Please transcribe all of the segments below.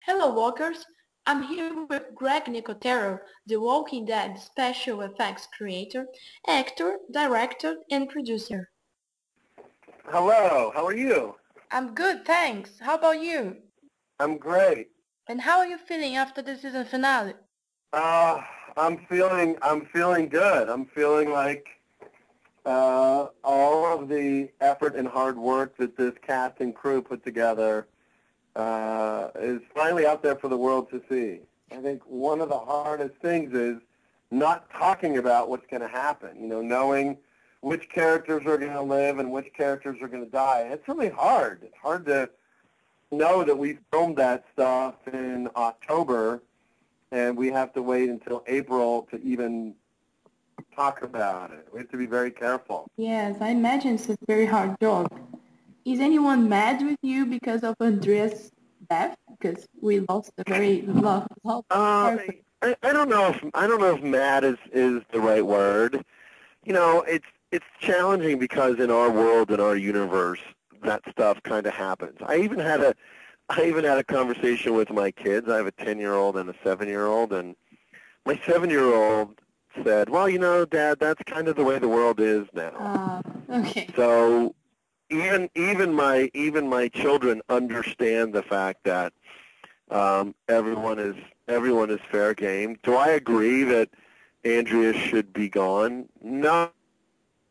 Hello, walkers. I'm here with Greg Nicotero, the Walking Dead special effects creator, actor, director, and producer. Hello, how are you? I'm good, thanks. How about you? I'm great. And how are you feeling after the season finale? I'm feeling good. I'm feeling like all of the effort and hard work that this cast and crew put together is finally out there for the world to see. I think one of the hardest things is not talking about what's going to happen, knowing which characters are going to live and which characters are going to die. It's really hard. It's hard to know that we filmed that stuff in October and we have to wait until April to even talk about it. We have to be very careful. Yes, I imagine it's a very hard job. Is anyone mad with you because of Andrea's death? Because we lost a very loved character. I don't know if mad is the right word. It's challenging because in our world, in our universe, that stuff kind of happens. I even had a conversation with my kids. I have a 10-year-old and a 7-year-old, and my 7-year-old said, "Well, Dad, that's kind of the way the world is now." Okay. So even my children understand the fact that everyone is fair game. Do I agree that Andrea should be gone? No, I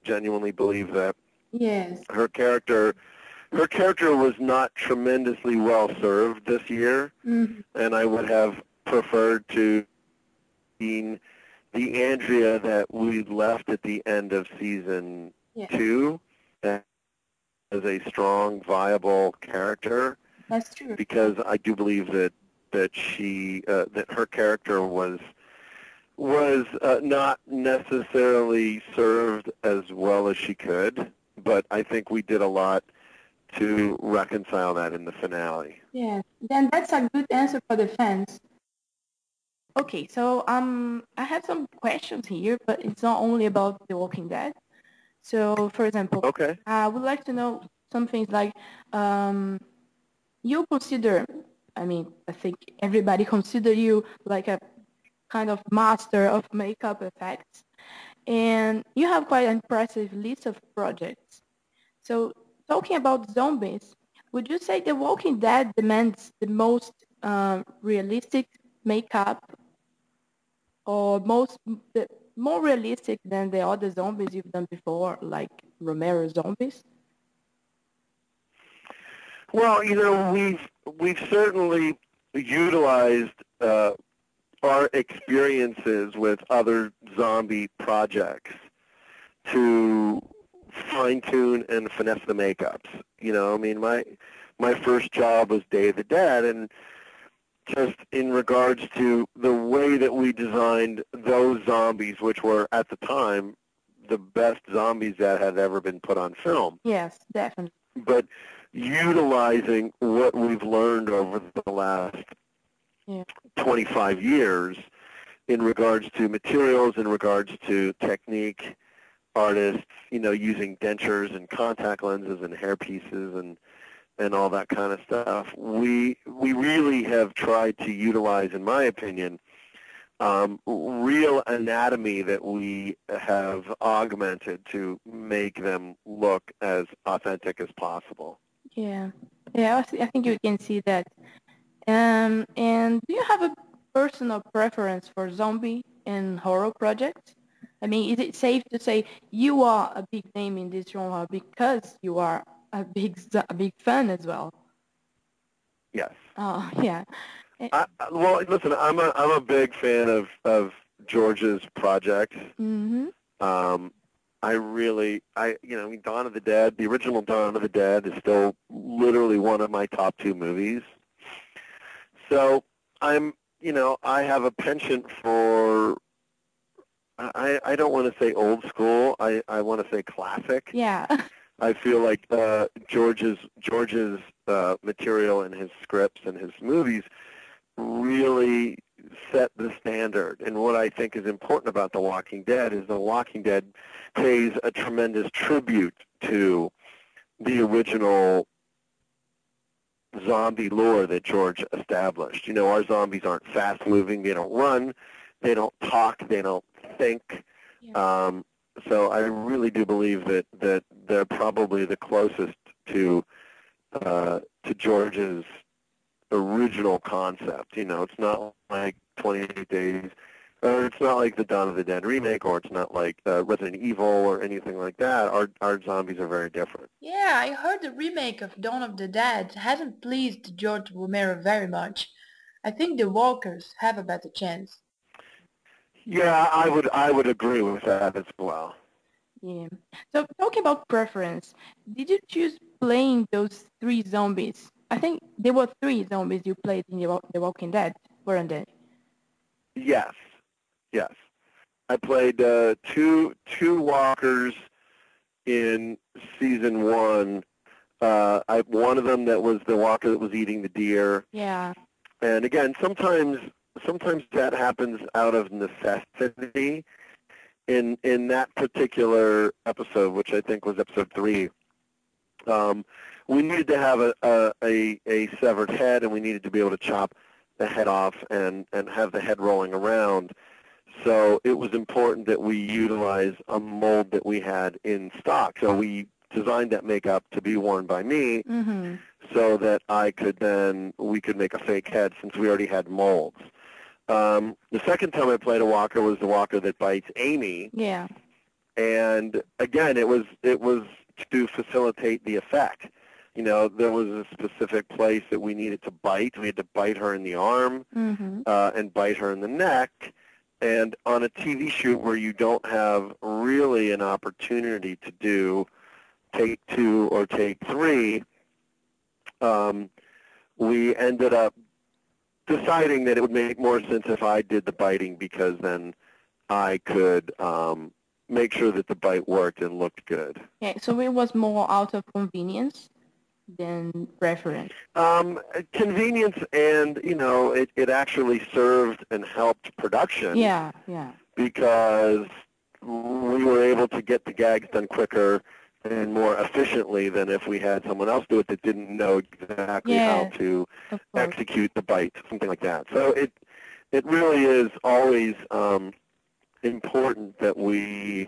genuinely believe that. Yes. Her character was not tremendously well served this year, and I would have preferred to be the Andrea that we left at the end of season 2 as a strong, viable character. That's true. Because I do believe that her character was not necessarily served as well as she could, but I think we did a lot to reconcile that in the finale. Yeah, then that's a good answer for the fans. Okay, so I have some questions here, but it's not only about The Walking Dead. So, for example, I would like to know some things like you consider, I think everybody consider you like a kind of master of makeup effects, and you have quite an impressive list of projects. So, talking about zombies, would you say The Walking Dead demands the most realistic makeup, or more realistic than the other zombies you've done before, like Romero zombies? Well, we've certainly utilized our experiences with other zombie projects to fine-tune and finesse the makeups. My first job was Day of the Dead, and just in regards to the way that we designed those zombies, which were, at the time, the best zombies that had ever been put on film. Yes, definitely. But utilizing what we've learned over the last 25 years in regards to materials, in regards to technique, artists, using dentures and contact lenses and hair pieces and all that kind of stuff. We really have tried to utilize, in my opinion, real anatomy that we have augmented to make them look as authentic as possible. Yeah, I think you can see that. And do you have a personal preference for zombie and horror projects? Is it safe to say you are a big name in this genre because you are a big fan as well? Yes. Oh, yeah. Well, listen, I'm a big fan of George's projects. Mm-hmm. Dawn of the Dead, the original Dawn of the Dead is still literally one of my top 2 movies. So I have a penchant for, I don't want to say old school, I want to say classic. Yeah. I feel like George's material and his scripts and his movies really set the standard. And what I think is important about The Walking Dead is The Walking Dead pays a tremendous tribute to the original zombie lore that George established. Our zombies aren't fast-moving. They don't run. They don't talk. They don't think. Yeah. So I really do believe that they're probably the closest to George's original concept. It's not like 28 Days, or it's not like the Dawn of the Dead remake, or it's not like Resident Evil or anything like that. Our zombies are very different. Yeah, I heard the remake of Dawn of the Dead hasn't pleased George Romero very much. I think the Walkers have a better chance. Yeah, I would agree with that as well. Yeah. So talking about preference, did you choose playing those 3 zombies? I think there were 3 zombies you played in The Walking Dead, weren't they? Yes. I played two walkers in season 1. One of them that was the walker that was eating the deer. Yeah. And again, sometimes that happens out of necessity. In that particular episode, which I think was episode 3, we needed to have a severed head, and we needed to be able to chop the head off and have the head rolling around. So it was important that we utilize a mold that we had in stock. So we designed that makeup to be worn by me, so that we could make a fake head since we already had molds. The second time I played a walker was the walker that bites Amy. Yeah. And again, it was to facilitate the effect. There was a specific place that we needed to bite. We had to bite her in the arm and bite her in the neck. And on a TV shoot where you don't have really an opportunity to do take 2 or take 3, we ended up deciding that it would make more sense if I did the biting, because then I could make sure that the bite worked and looked good. Yeah, so it was more out of convenience than preference. Convenience, and it actually served and helped production. Yeah. Because we were able to get the gags done quicker and more efficiently than if we had someone else do it that didn't know exactly how to execute the bite, something like that. So it really is always important that we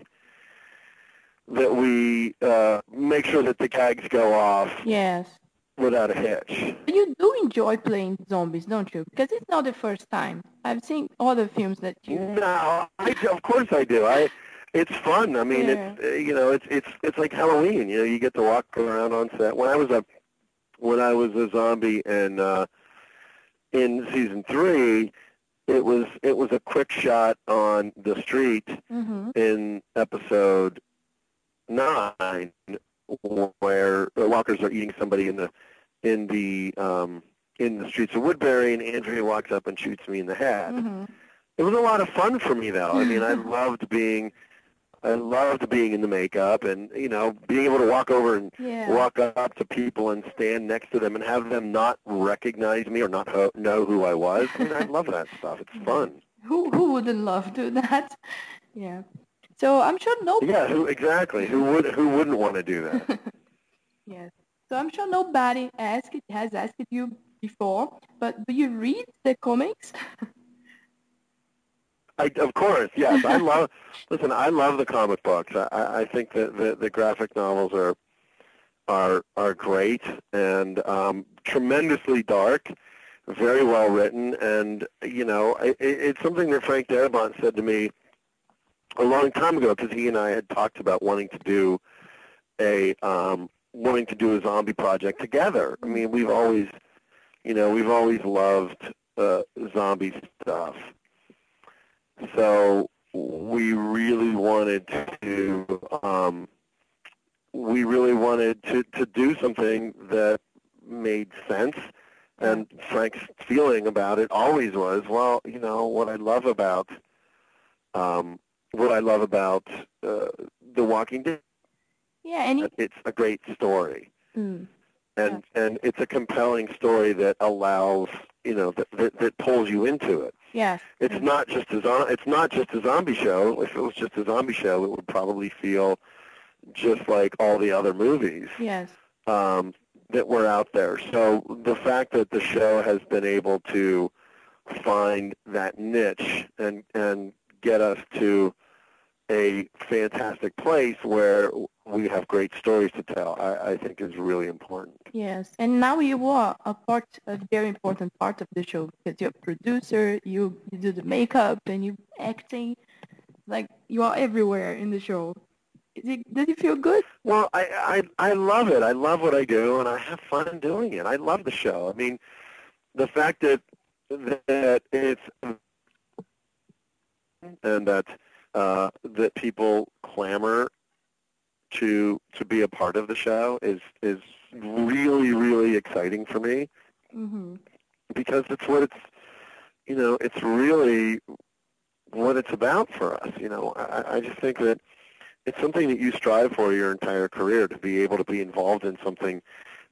make sure that the gags go off. Yes. Without a hitch. You do enjoy playing zombies, don't you? Because it's not the first time. I've seen other films that you. No, of course I do. It's fun. I mean, it's like Halloween. You get to walk around on set. When I was a zombie in season 3, it was a quick shot on the street in episode 9, where the walkers are eating somebody in the streets of Woodbury, and Andrea walks up and shoots me in the head. It was a lot of fun for me, though. I mean, I loved being in the makeup, and being able to walk over and walk up to people and stand next to them and have them not recognize me or not know who I was. I mean, I love that stuff. It's fun. Who wouldn't love to do that? Yeah. So I'm sure nobody. Yeah, who wouldn't want to do that? Yes. So I'm sure nobody has asked you before, but do you read the comics? Of course, yes. I love the comic books. I think that the graphic novels are great and tremendously dark, very well written, and it's something that Frank Darabont said to me a long time ago, because he and I had talked about wanting to do a zombie project together. I mean, we've always loved zombie stuff. So we really wanted to do something that made sense. And Frank's feeling about it always was, well, what I love about The Walking Dead. Yeah, and it's a great story. And it's a compelling story that allows, that pulls you into it. Yes. It's not just a zombie show. If it was just a zombie show, it would probably feel just like all the other movies. Yes. that we're out there. So the fact that the show has been able to find that niche and get us to a fantastic place where we have great stories to tell, I think is really important. Yes, and now you are a very important part of the show because you're a producer, you do the makeup, and you acting, like you are everywhere in the show. Does it feel good? Well, I love it. I love what I do, and I have fun doing it. I love the show. I mean, the fact that it's and that people clamor to be a part of the show is really, really exciting for me. Mm-hmm. Because it's what it's really what it's about for us. I just think that it's something that you strive for your entire career, to be able to be involved in something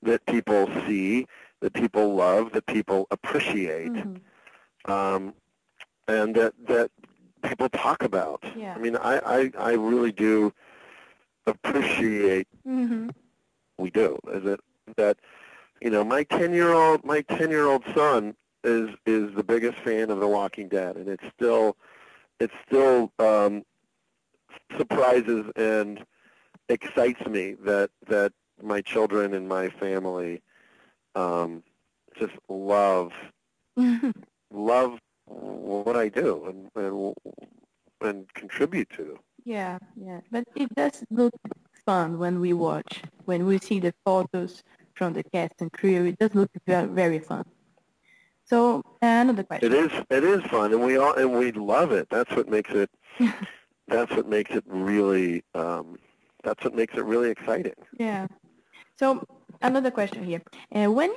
that people see, that people love, that people appreciate, and that people talk about. Yeah. I mean, I really do appreciate we do. Is that my 10-year-old son is the biggest fan of The Walking Dead, and it still surprises and excites me that my children and my family just love what I do and contribute to. Yeah, but it does look fun when we see the photos from the cast and crew. It does look very, very fun. So another question. It is fun, and we love it. That's what makes it. That's what makes it really. That's what makes it really exciting. Yeah. So another question here. When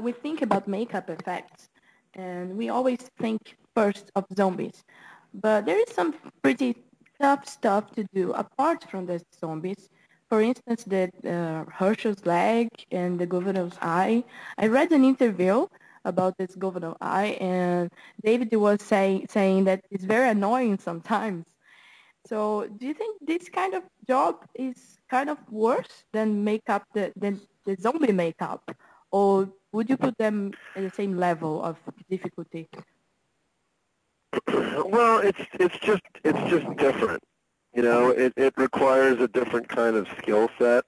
we think about makeup effects, and we always think first of zombies, but there is some pretty tough stuff to do apart from the zombies. For instance, the Herschel's leg and the governor's eye. I read an interview about this governor's eye, and David was saying that it's very annoying sometimes. So do you think this kind of job is kind of worse than than the zombie makeup, or would you put them at the same level of difficulty? Well, it's just different. It requires a different kind of skill set.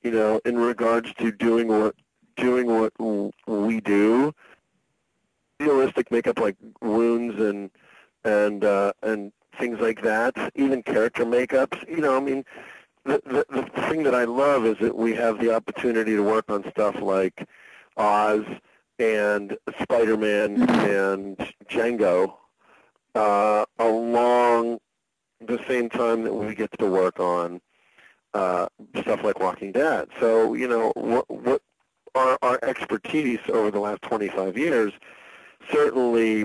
In regards to doing what we do. Realistic makeup like wounds and things like that. Even character makeups. I mean, the thing that I love is that we have the opportunity to work on stuff like Oz and Spider-Man and Django along the same time that we get to work on stuff like Walking Dead. So, what our expertise over the last 25 years certainly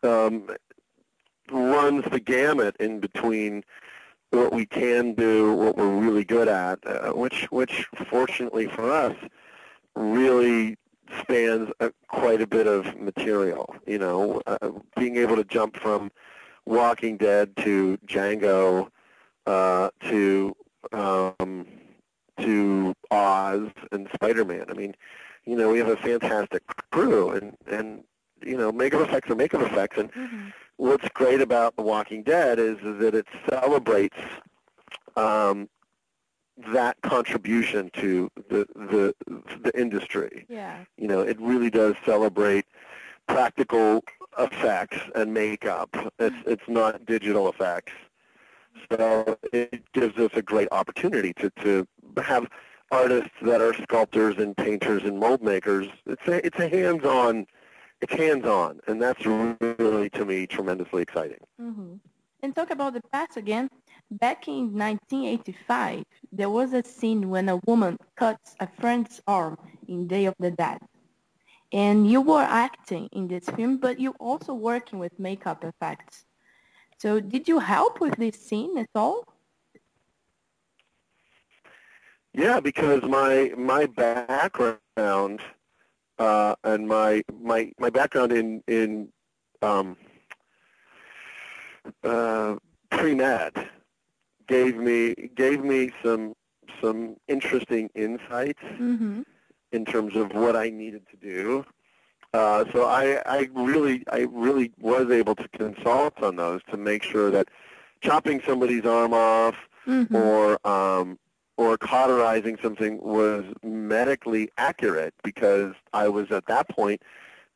runs the gamut in between what we can do, what we're really good at, which fortunately for us really spans quite a bit of material. Being able to jump from Walking Dead to Django to Oz and Spider-Man. I mean, we have a fantastic crew, and makeup effects are makeup effects. And what's great about The Walking Dead is that it celebrates that contribution to the industry. Yeah. It really does celebrate practical effects and makeup. It's not digital effects. So it gives us a great opportunity to have artists that are sculptors and painters and mold makers. It's hands-on, and that's really, to me, tremendously exciting. And talk about the past again. Back in 1985, there was a scene when a woman cuts a friend's arm in Day of the Dead. And you were acting in this film, but you also working with makeup effects. So did you help with this scene at all? Yeah, because my background and my background in pre-med gave me some interesting insights Mm-hmm. in terms of what I needed to do. So I really was able to consult on those to make sure that chopping somebody's arm off Mm-hmm. or cauterizing something was medically accurate, because I was at that point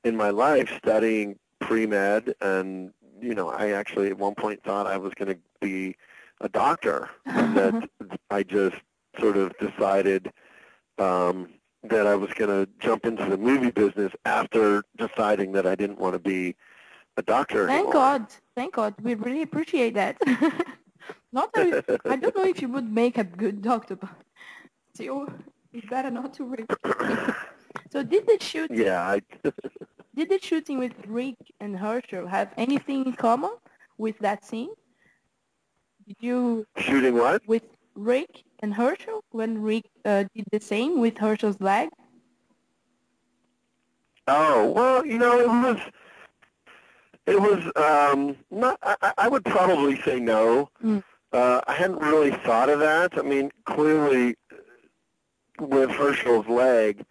in my life studying pre-med, and I actually at one point thought I was going to be a doctor, and that I just sort of decided that I was going to jump into the movie business after deciding that I didn't want to be a doctor anymore. Thank God. We really appreciate that. Not that I don't know if you would make a good doctor, but still, it's better not to risk. So did the shooting, Yeah, did the shooting with Rick and Herschel have anything in common with that scene? Did you shooting what? with Rick and Herschel when Rick did the same with Herschel's leg? Oh, well, it was not. I would probably say no. Mm. I hadn't really thought of that. I mean, clearly, with Herschel's leg,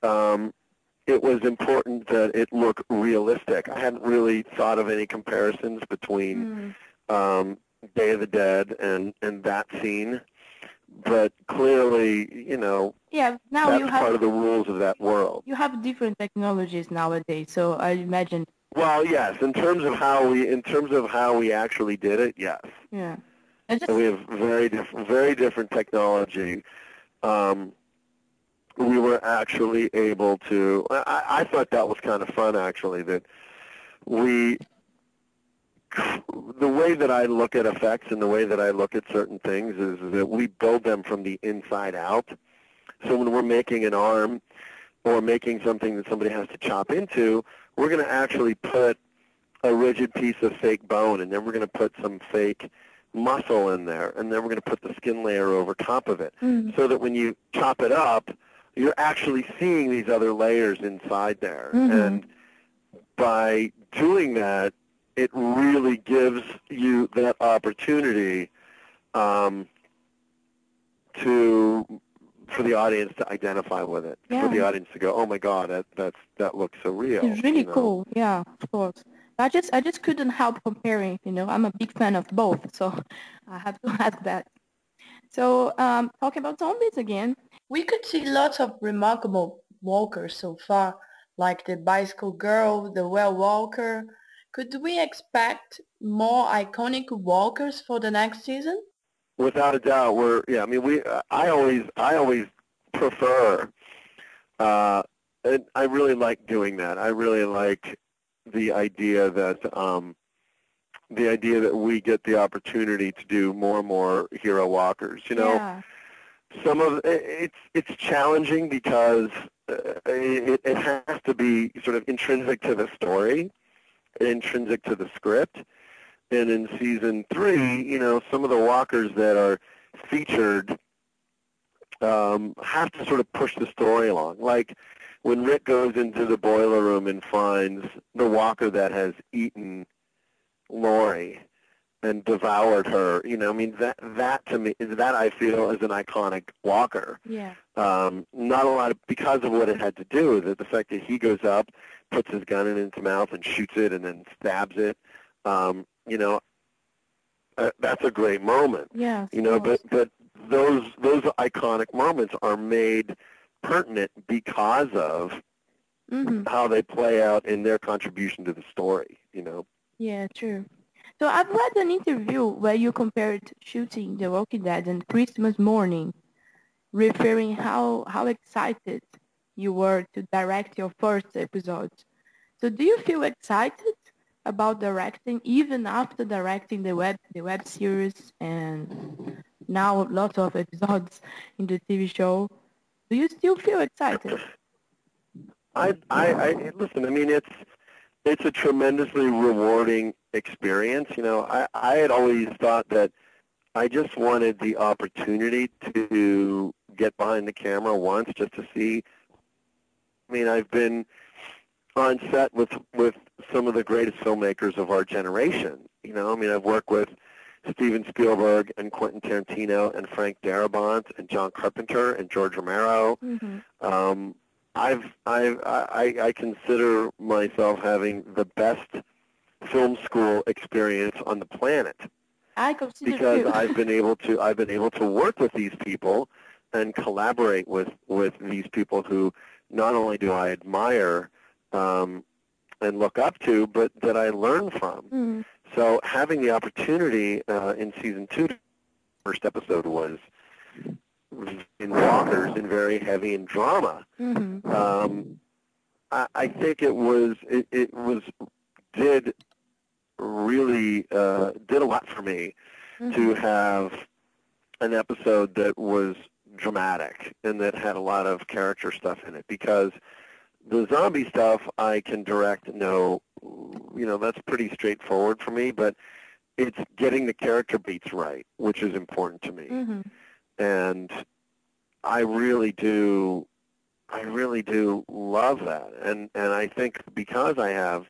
it was important that it look realistic. I hadn't really thought of any comparisons between Day of the Dead and that scene. But clearly, Yeah, now that's you have part of the rules of that world. you have different technologies nowadays, so I imagine. Well, yes, in terms of how we actually did it, yes. Yeah. So we have very different technology. We were actually able to. I thought that was kind of fun, actually. That the way that I look at effects and the way that I look at certain things is that we build them from the inside out. So when we're making an arm or making something that somebody has to chop into, we're going to actually put a rigid piece of fake bone, and then we're going to put some fake muscle in there, and then we're going to put the skin layer over top of it, so that when you chop it up, you're actually seeing these other layers inside there. And by doing that, it really gives you that opportunity for the audience to identify with it, for the audience to go, oh my God, that looks so real. It's really cool. Yeah, of course. I just couldn't help comparing. I'm a big fan of both, so I have to ask that. So talking about zombies again. We could see lots of remarkable walkers so far, like the bicycle girl, the well walker. Could we expect more iconic walkers for the next season? Without a doubt, I always prefer, and I really like doing that. I really like the idea that we get the opportunity to do more and more hero walkers. Some of it's challenging because it has to be sort of intrinsic to the story, intrinsic to the script. And in season 3, some of the walkers that are featured have to sort of push the story along. Like when Rick goes into the boiler room and finds the walker that has eaten Lori and devoured her, that to me, that I feel is an iconic walker. Yeah. Not a lot because of what it had to do with it, the fact that he goes up, puts his gun in its mouth and shoots it and then stabs it. That's a great moment. Yeah. But those iconic moments are made pertinent because of how they play out in their contribution to the story. Yeah, true. So I've read an interview where you compared shooting The Walking Dead and Christmas Morning, referring how excited you were to direct your first episode. So do you feel excited about directing even after directing the web series and now lots of episodes in the TV show? Do you still feel excited? I listen. I mean, it's a tremendously rewarding experience. I had always thought that I just wanted the opportunity to get behind the camera once just to see. I mean, I've been on set with some of the greatest filmmakers of our generation. I've worked with Steven Spielberg and Quentin Tarantino and Frank Darabont and John Carpenter and George Romero. I consider myself having the best film school experience on the planet. I consider because too. I've been able to work with these people and collaborate with these people who not only do I admire and look up to, but that I learn from. So having the opportunity in season 2, the first episode was in Walkers and very heavy in drama. I think it did a lot for me to have an episode that was dramatic and that had a lot of character stuff in it, because the zombie stuff I can direct, that's pretty straightforward for me, but it's getting the character beats right, which is important to me. And I really do love that. And I think because I have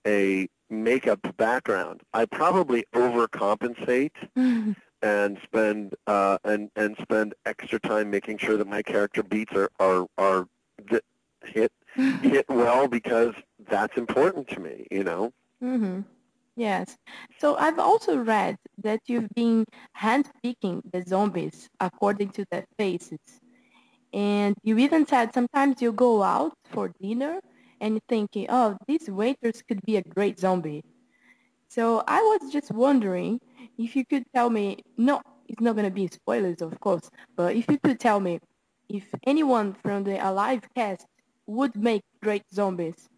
a makeup background, I probably overcompensate and spend extra time making sure that my character beats are hit well, because that's important to me, Yes. So I've also read that you've been handpicking the zombies according to their faces. And you even said sometimes you go out for dinner and you're thinking, oh, these waiters could be a great zombie. So I was just wondering if you could tell me, no, it's not going to be spoilers, of course, but if you could tell me if anyone from the Alive cast would make great zombies.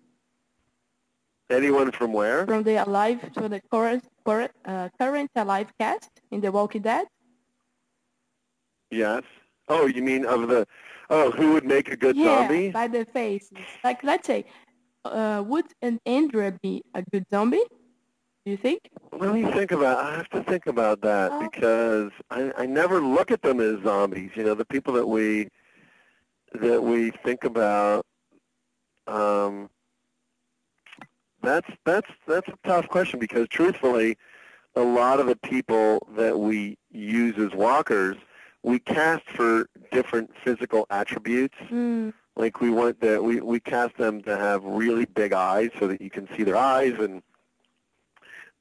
Anyone from where? From the current Alive cast in The Walking Dead? Yes. Oh, you mean who would make a good zombie? Yeah, by the faces. Like, let's say, would an Andrea be a good zombie? Do you think? I have to think about that, because I never look at them as zombies. The people that we think about. That's a tough question, because truthfully, a lot of the people that we use as walkers, we cast for different physical attributes. Like we cast them to have really big eyes so that you can see their eyes,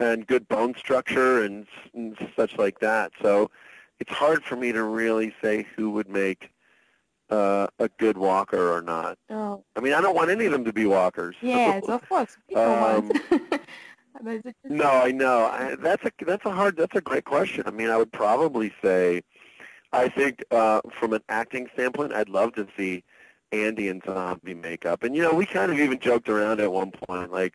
and good bone structure and such like that. So it's hard for me to really say who would make a good walker or not. Oh. I mean, I don't want any of them to be walkers. Yes, of course. People want. No, I know. That's a great question. I mean, I would probably say, I think from an acting standpoint, I'd love to see Andy in zombie makeup. And we kind of even joked around at one point, like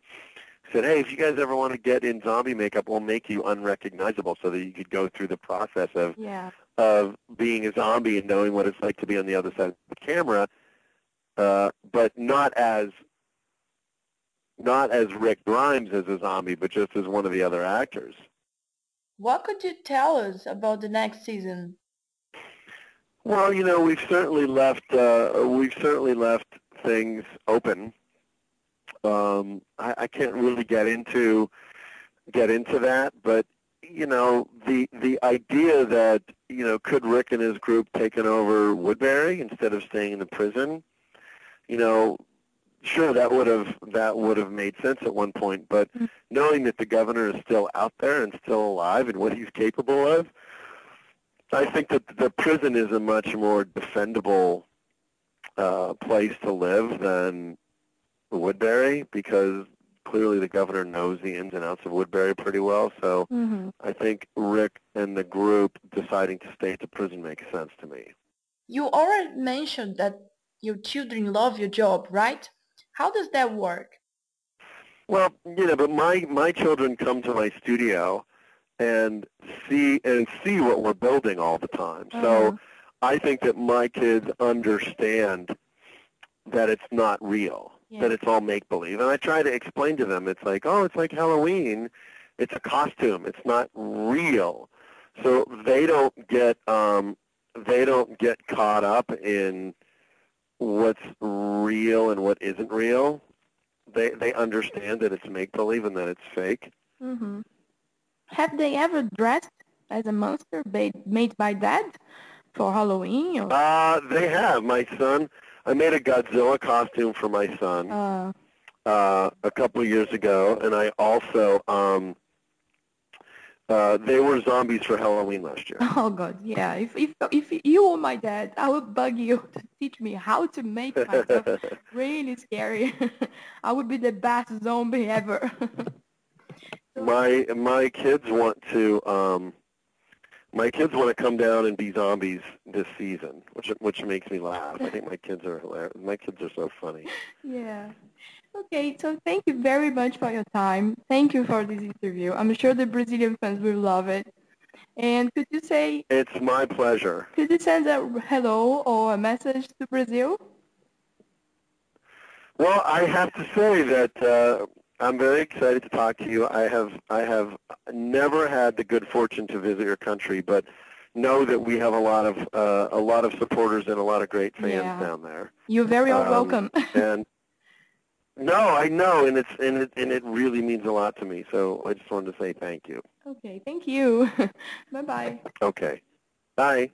said, hey, if you guys ever want to get in zombie makeup, we'll make you unrecognizable so that you could go through the process of being a zombie and knowing what it's like to be on the other side of the camera, but not as Rick Grimes as a zombie, but just as one of the other actors. What could you tell us about the next season? Well, we've certainly left things open. I can't really get into that, but the idea that could Rick and his group taken over Woodbury instead of staying in the prison, sure, that would have made sense at one point, but knowing that the governor is still out there and still alive and what he's capable of, I think that the prison is a much more defendable place to live than Woodbury, because clearly the governor knows the ins and outs of Woodbury pretty well. So I think Rick and the group deciding to stay at the prison makes sense to me. You already mentioned that your children love your job, right? How does that work? Well, but my children come to my studio and see what we're building all the time. So I think that my kids understand that it's not real, that it's all make-believe. And I try to explain to them, it's like Halloween. It's a costume. It's not real. So they don't get caught up in what's real and what isn't real. They understand that it's make-believe and that it's fake. Have they ever dressed as a monster made by Dad for Halloween? Or? They have. My son, I made a Godzilla costume for my son a couple of years ago, and I also, they were zombies for Halloween last year. Oh, God, yeah. If you were my dad, I would bug you to teach me how to make myself really scary. I would be the best zombie ever. My kids want to come down and be zombies this season, which makes me laugh. I think my kids are hilarious. My kids are so funny. Yeah. Okay, so thank you very much for your time. Thank you for this interview. I'm sure the Brazilian fans will love it. And could you say... It's my pleasure. Could you send a hello or a message to Brazil? Well, I have to say that I'm very excited to talk to you. I have never had the good fortune to visit your country, but know that we have a lot of supporters and a lot of great fans down there. You're very welcome. And no, I know, and it really means a lot to me. So I just wanted to say thank you. Okay, thank you. Bye-bye. Okay. Bye.